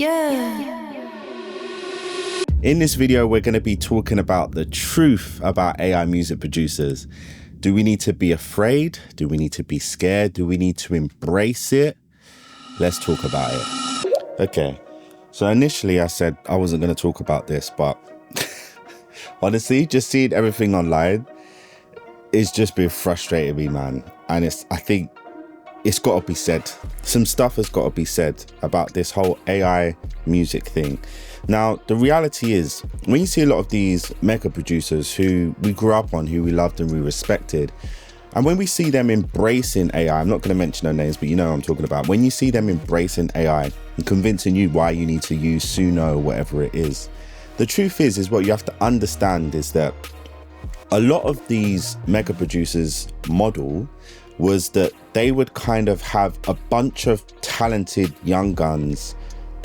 In this video, we're going to be talking about the truth about AI music producers. Do we need to be afraid? Do we need to be scared? Do we need to embrace it? Let's talk about it. Okay, so initially I said I wasn't going to talk about this, but honestly, just seeing everything online is just been frustrating me, man. And I think it's got to be said. Some stuff has got to be said about this whole AI music thing. Now, the reality is, when you see a lot of these mega producers who we grew up on, who we loved and we respected, and when we see them embracing AI, I'm not going to mention their names, but you know what I'm talking about. When you see them embracing AI and convincing you why you need to use Suno or whatever it is, the truth is what you have to understand is that a lot of these mega producers' model was that they would kind of have a bunch of talented young guns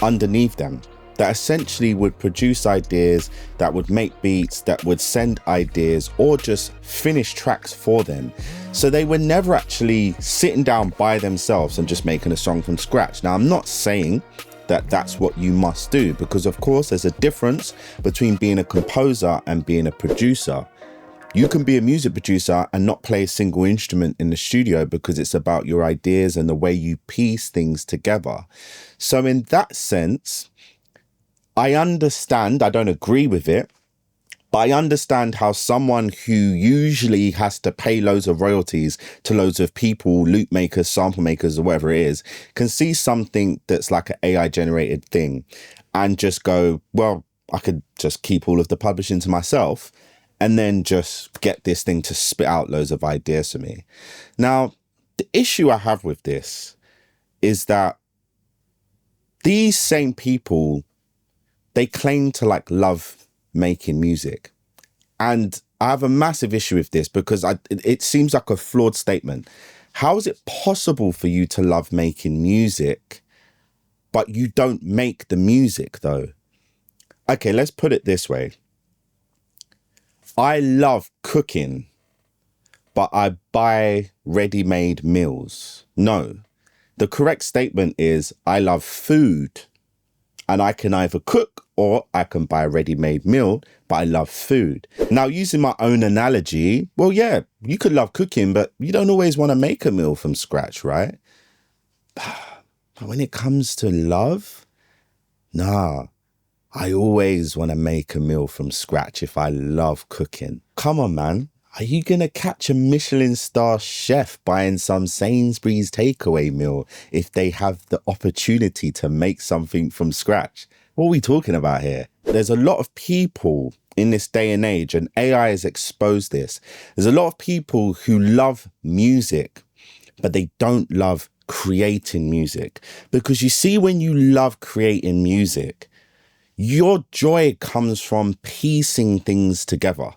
underneath them that essentially would produce ideas, that would make beats, that would send ideas or just finish tracks for them. So they were never actually sitting down by themselves and just making a song from scratch. Now, I'm not saying that that's what you must do, because of course there's a difference between being a composer and being a producer. You can be a music producer and not play a single instrument in the studio because it's about your ideas and the way you piece things together. So in that sense, I understand, I don't agree with it, but I understand how someone who usually has to pay loads of royalties to loads of people, loop makers, sample makers, or whatever it is, can see something that's like an AI generated thing and just go, well, I could just keep all of the publishing to myself and then just get this thing to spit out loads of ideas for me. Now, the issue I have with this is that these same people, they claim to like love making music. And I have a massive issue with this because it seems like a flawed statement. How is it possible for you to love making music, but you don't make the music though? Okay, let's put it this way. I love cooking, but I buy ready-made meals. No, the correct statement is I love food and I can either cook or I can buy a ready-made meal, but I love food. Now, using my own analogy, well, yeah, you could love cooking, but you don't always want to make a meal from scratch, right? But when it comes to love, nah. I always want to make a meal from scratch if I love cooking. Come on, man. Are you going to catch a Michelin star chef buying some Sainsbury's takeaway meal if they have the opportunity to make something from scratch? What are we talking about here? There's a lot of people in this day and age, and AI has exposed this. There's a lot of people who love music, but they don't love creating music. Because you see, when you love creating music, your joy comes from piecing things together.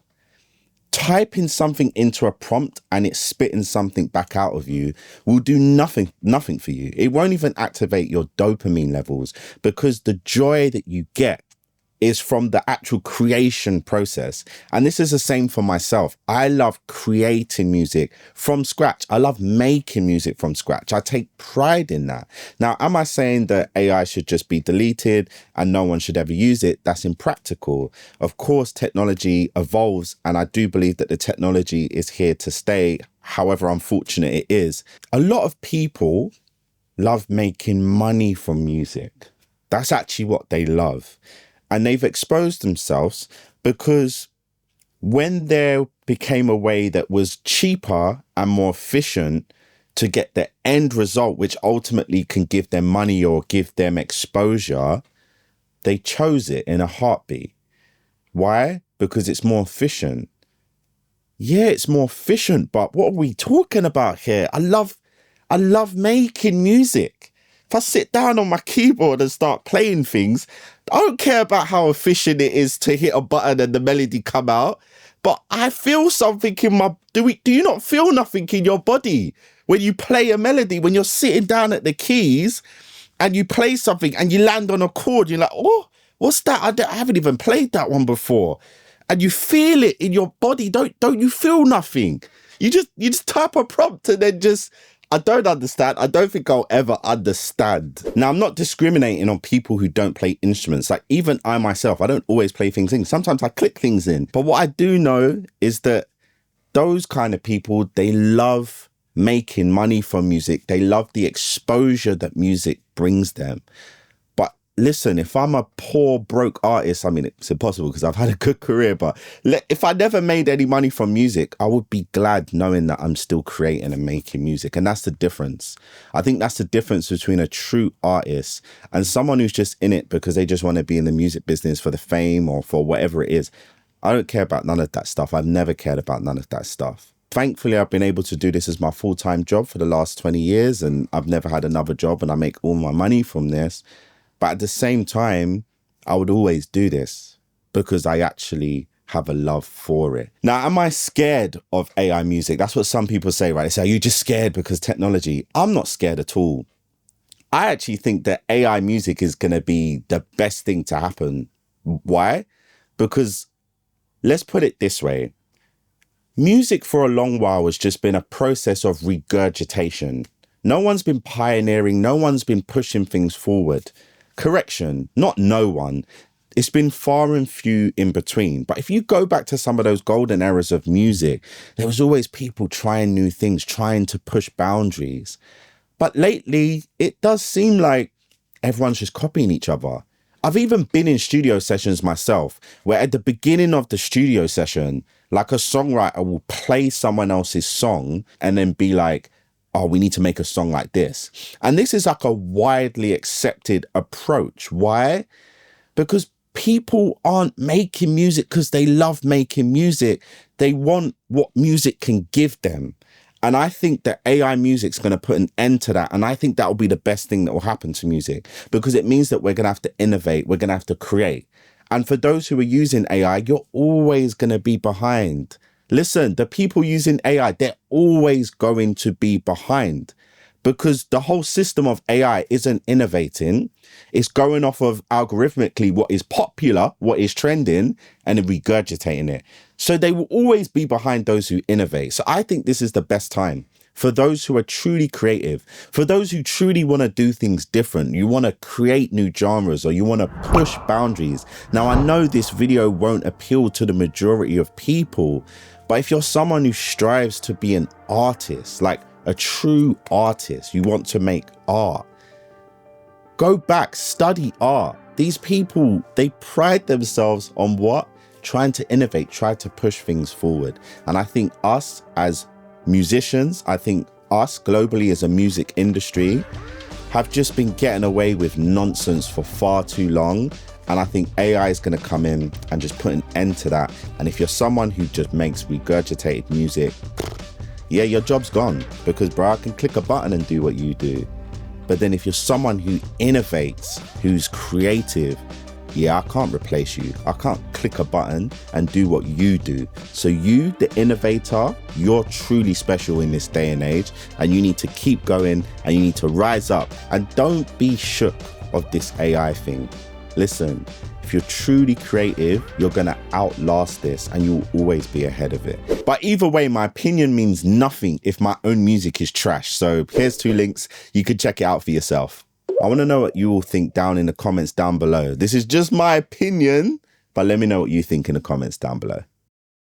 Typing something into a prompt and it's spitting something back out of you will do nothing for you. It won't even activate your dopamine levels because the joy that you get is from the actual creation process. And this is the same for myself. I love creating music from scratch. I love making music from scratch. I take pride in that. Now, am I saying that AI should just be deleted and no one should ever use it? That's impractical. Of course, technology evolves, and I do believe that the technology is here to stay, however unfortunate it is. A lot of people love making money from music. That's actually what they love. And they've exposed themselves because when there became a way that was cheaper and more efficient to get the end result, which ultimately can give them money or give them exposure, they chose it in a heartbeat. Why? Because it's more efficient. Yeah, it's more efficient, but what are we talking about here? I love making music. If I sit down on my keyboard and start playing things, I don't care about how efficient it is to hit a button and the melody come out, but I feel something in my... Do you not feel nothing in your body when you play a melody, when you're sitting down at the keys and you play something and you land on a chord, you're like, oh, what's that? I haven't even played that one before. And you feel it in your body. Don't you feel nothing? You just type a prompt and then just I don't understand. I don't think I'll ever understand. Now, I'm not discriminating on people who don't play instruments. Like, even I myself, I don't always play things in. Sometimes I click things in. But what I do know is that those kind of people, they love making money from music. They love the exposure that music brings them. But listen, if I'm a poor, broke artist, I mean, it's impossible because I've had a good career, but if I never made any money from music, I would be glad knowing that I'm still creating and making music. And that's the difference. I think that's the difference between a true artist and someone who's just in it because they just want to be in the music business for the fame or for whatever it is. I don't care about none of that stuff. I've never cared about none of that stuff. Thankfully, I've been able to do this as my full-time job for the last 20 years, and I've never had another job, and I make all my money from this. But at the same time, I would always do this because I actually have a love for it. Now, am I scared of AI music? That's what some people say, right? They say, are you just scared because technology? I'm not scared at all. I actually think that AI music is going to be the best thing to happen. Why? Because let's put it this way. Music for a long while has just been a process of regurgitation. No one's been pioneering. No one's been pushing things forward. Correction, not no one. It's been far and few in between. But if you go back to some of those golden eras of music, there was always people trying new things, trying to push boundaries. But lately, it does seem like everyone's just copying each other. I've even been in studio sessions myself, where at the beginning of the studio session, like a songwriter will play someone else's song and then be like, oh, we need to make a song like this. And this is like a widely accepted approach. Why? Because people aren't making music because they love making music. They want what music can give them. And I think that AI music's going to put an end to that. And I think that will be the best thing that will happen to music because it means that we're going to have to innovate. We're going to have to create. And for those who are using AI, you're always going to be behind. Listen, the people using AI, they're always going to be behind because the whole system of AI isn't innovating. It's going off of algorithmically what is popular, what is trending, and then regurgitating it. So they will always be behind those who innovate. So I think this is the best time for those who are truly creative, for those who truly want to do things different. You want to create new genres or you want to push boundaries. Now, I know this video won't appeal to the majority of people, but if you're someone who strives to be an artist, like a true artist, you want to make art, go back, study art. These people, they pride themselves on what? Trying to innovate, try to push things forward. And I think us as musicians, I think us globally as a music industry have just been getting away with nonsense for far too long. And I think AI is going to come in and just put an end to that. And if you're someone who just makes regurgitated music, yeah, your job's gone because, bro, I can click a button and do what you do. But then if you're someone who innovates, who's creative, yeah, I can't replace you. I can't click a button and do what you do. So you, the innovator, you're truly special in this day and age, and you need to keep going and you need to rise up and don't be shook of this AI thing. Listen, if you're truly creative, you're going to outlast this and you'll always be ahead of it. But either way, my opinion means nothing if my own music is trash. So here's 2 links. You could check it out for yourself. I want to know what you all think down in the comments down below. This is just my opinion, but let me know what you think in the comments down below.